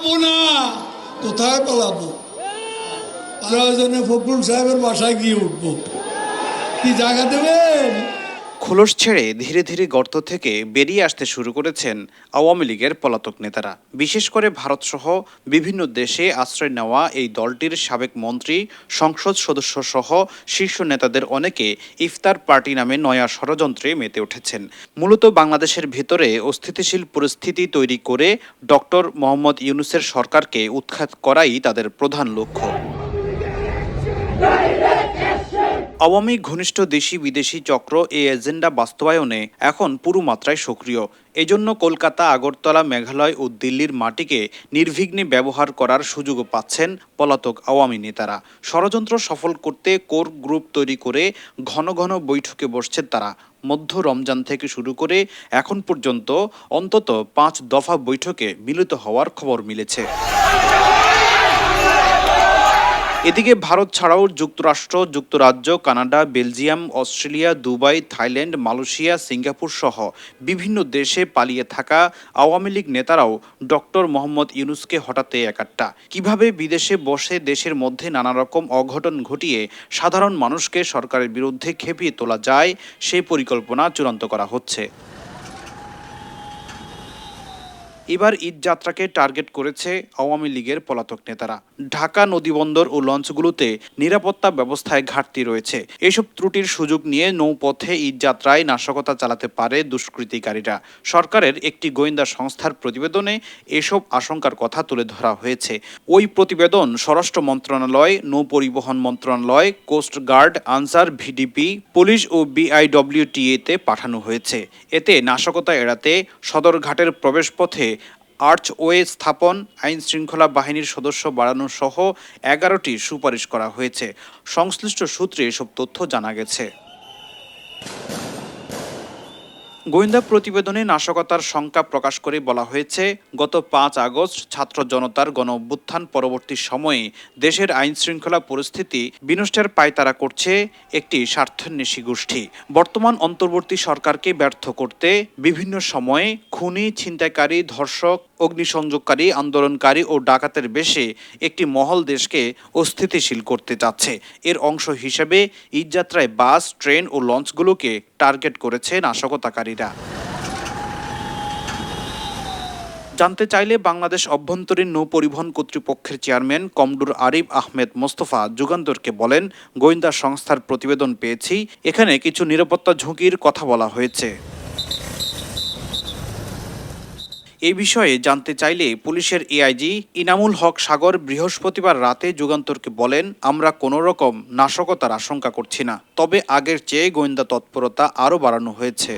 পালাবো না। কোথায় পালাবো? প্রয়োজনে ফখরুল সাহেবের বাসায় গিয়ে উঠবো। কি জায়গা দেবেন? খোলস ছেড়ে ধীরে ধীরে গর্ত থেকে বেরিয়ে আসতে শুরু করেছেন আওয়ামী লীগের পলাতক নেতারা। বিশেষ করে ভারতসহ বিভিন্ন দেশে আশ্রয় নেওয়া এই দলটির সাবেক মন্ত্রী, সংসদ সদস্য সহ শীর্ষ নেতাদের অনেকে ইফতার পার্টি নামে নয়া ষড়যন্ত্রে মেতে উঠেছেন। মূলত বাংলাদেশের ভেতরে অস্থিতিশীল পরিস্থিতি তৈরি করে ডক্টর মোহাম্মদ ইউনূসের সরকারকে উৎখাত করাই তাদের প্রধান লক্ষ্য। আওয়ামী ঘনিষ্ঠ দেশি বিদেশি চক্র এই এজেন্ডা বাস্তবায়নে এখন পুরো মাত্রায় সক্রিয়। এজন্য কলকাতা, আগরতলা, মেঘালয় ও দিল্লির মাটিকে নির্বিঘ্নে ব্যবহার করার সুযোগও পাচ্ছেন পলাতক আওয়ামী নেতারা। ষড়যন্ত্র সফল করতে কোর গ্রুপ তৈরি করে ঘন ঘন বৈঠকে বসছেন তারা। মধ্য রমজান থেকে শুরু করে এখন পর্যন্ত অন্তত 5 দফা বৈঠকে মিলিত হওয়ার খবর মিলেছে। এদিকে ভারত ছাড়াও যুক্তরাষ্ট্র, যুক্তরাজ্য, Canada, Belgium, Australia, Dubai, Thailand, Malaysia, Singapore সহ বিভিন্ন দেশে পালিয়ে থাকা আওয়ামী লীগ নেতারাও ডক্টর মোহাম্মদ ইউনূসকে হটাতে একাট্টা। কিভাবে বিদেশে বসে দেশের মধ্যে নানা রকম অঘটন ঘটিয়ে সাধারণ মানুষকে সরকারের বিরুদ্ধে খেপিয়ে তোলা যায়, সেই পরিকল্পনা চূড়ান্ত করা হচ্ছে। এবার ঈদ যাত্রাকে টার্গেট করেছে আওয়ামী লীগের পলাতক নেতারা। ঢাকা নদীবন্দর ও লঞ্চগুলোতে নিরাপত্তা ব্যবস্থায় ঘাটতি রয়েছে। এসব ত্রুটির সুযোগ নিয়ে নৌপথে ঈদ যাত্রায় নাশকতা চালাতে পারে দুষ্কৃতিকারীরা। সরকারের একটি গোয়েন্দা সংস্থার প্রতিবেদনে এসব আশঙ্কার কথা তুলে ধরা হয়েছে। ওই প্রতিবেদন স্বরাষ্ট্র মন্ত্রণালয়, নৌপরিবহন মন্ত্রণালয়, কোস্ট গার্ড, আনসার, ভিডিপি, পুলিশ ও বিআইডব্লিউটিএ-তে পাঠানো হয়েছে। এতে নাশকতা এড়াতে সদরঘাটের প্রবেশপথে আর্চওয়ে স্থাপন, আইন শৃঙ্খলা বাহিনীর সদস্য বাড়ানো সহ 11টি সুপারিশ করা হয়েছে। সংশ্লিষ্ট সূত্রে এসব তথ্য জানা গেছে। গোয়েন্দা প্রতিবেদনে নাশকতার শঙ্কা প্রকাশ করে বলা হয়েছে, গত 5 আগস্ট ছাত্র জনতার গণ-অভ্যুত্থান পরবর্তী সময়ে দেশের আইন শৃঙ্খলা পরিস্থিতি বিনষ্টের পায়তারা করছে একটি স্বার্থান্বেষী গোষ্ঠী। বর্তমান অন্তর্বর্তী সরকারকে ব্যর্থ করতে বিভিন্ন সময়ে খুনি, ছিনতাইকারী, ধর্ষক, অগ্নিসংযোগকারী, আন্দোলনকারী ও ডাকাতের বেশে একটি মহল দেশকে অস্থিতিশীল করতে চাচ্ছে। এর অংশ হিসেবে ঈদযাত্রায় বাস, ট্রেন ও লঞ্চগুলোকে টার্গেট করেছে নাশকতাকারীরা। জানতে চাইলে বাংলাদেশ অভ্যন্তরীণ নৌ পরিবহন কর্তৃপক্ষের চেয়ারম্যান কমডোর আরিফ আহমেদ মোস্তফা যুগান্তরকে বলেন, গোয়েন্দা সংস্থার প্রতিবেদন পেয়েছি, এখানে কিছু নিরাপত্তা ঝুঁকির কথা বলা হয়েছে। এই বিষয়ে জানতে চাইলে পুলিশের এআইজি ইনামুল হক সাগর বৃহস্পতিবার রাতে যুগান্তরকে বলেন, আমরা কোনো রকম নাশকতার আশঙ্কা করছি না, তবে আগের চেয়ে গোয়েন্দা তৎপরতা আরও বাড়ানো হয়েছে।